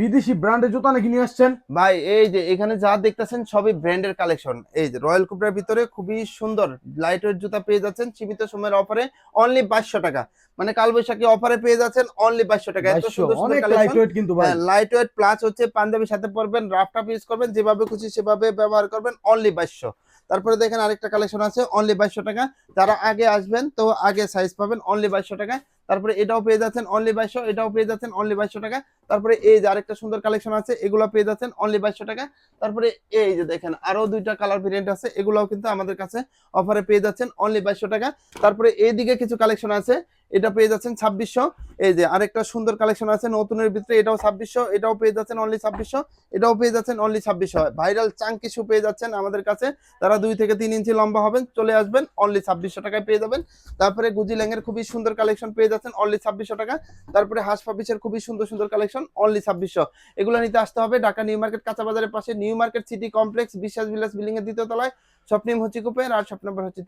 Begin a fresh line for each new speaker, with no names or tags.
বিদেশি ব্র্যান্ডের জুতা নাকি নিয়ে আসছেন?
ভাই এই যে এখানে যা দেখতেছেন সবই ব্র্যান্ডের কালেকশন। এই যে রয়্যাল কোবরার ভিতরে খুবই সুন্দর লাইট ওয়েট জুতা পেয়ে যাচ্ছেন সীমিত সময়ের অফারে অনলি 2200 টাকা। মানে কালবৈশাখী অফারে পেয়ে যাচ্ছেন অনলি 2200 টাকা। এত
2200
সুন্দর সুন্দর
অনেক লাইট
কালেকশন।
ওয়েট কিন্তু ভাই।
হ্যাঁ, লাইট ওয়েট প্লাস হচ্ছে পাঞ্জাবির সাথে পরবেন, রাফ টাফ ইউজ করবেন, যেভাবে খুশি সেভাবে ব্যবহার করবেন, অনলি 2200। তারপরে দেখেন আরেকটা কালেকশন আছে অনলি 2200 টাকা। যারা আগে আসবেন তো আগে সাইজ পাবেন অনলি 2200 টাকা। তারপরে এটাও পেয়ে যাচ্ছেন অনলি 2200, এটাও পেয়ে যাচ্ছেন অনলি 2200 টাকা। তারপরে এই যে আরেকটা সুন্দর কালেকশন আছে, এগুলো পেয়ে যাচ্ছেন অনলি 2200 টাকা। তারপরে এই যে দেখেন আরো দুইটা কালার ভেরিয়েন্ট আছে, এগুলাও কিন্তু আমাদের কাছে অফারে পেয়ে যাচ্ছেন অনলি 2200 টাকা। তারপরে এইদিকে কিছু কালেকশন আছে, এটা পেয়ে যাচ্ছেন 2600। এই যে আরেকটা সুন্দর কালেকশন আছে নতুনের ভিতরে, এটাও 2600, এটাও পেয়ে যাচ্ছেন অনলি 2600, এটাও পেয়ে যাচ্ছেন অনলি 2600। ভাইরাল চাঙ্কি শু পেয়ে যাচ্ছেন আমাদের কাছে, তারা 2 থেকে 3 ইঞ্চি লম্বা হবেন, চলে আসবেন অনলি 2600 টাকায় পেয়ে যাবেন। তারপরে গুজি ল্যাং এর খুবই সুন্দর কালেকশন পেয়ে যাচ্ছেন অনলি 2600 টাকা। তারপরে হাঁস পাপিসের খুবই সুন্দর সুন্দর কালেকশন অনলি 2600। এগুলো নিতে আসতে হবে ঢাকা নিউ মার্কেট কাঁচা বাজারের পাশে নিউ মার্কেট সিটি কমপ্লেক্স বিশ্বাস ভিলেজ বিল্ডিং এর দ্বিতীয় তলায়। শপ নেম হচ্ছে কুপের আর শপ নাম্বার হচ্ছে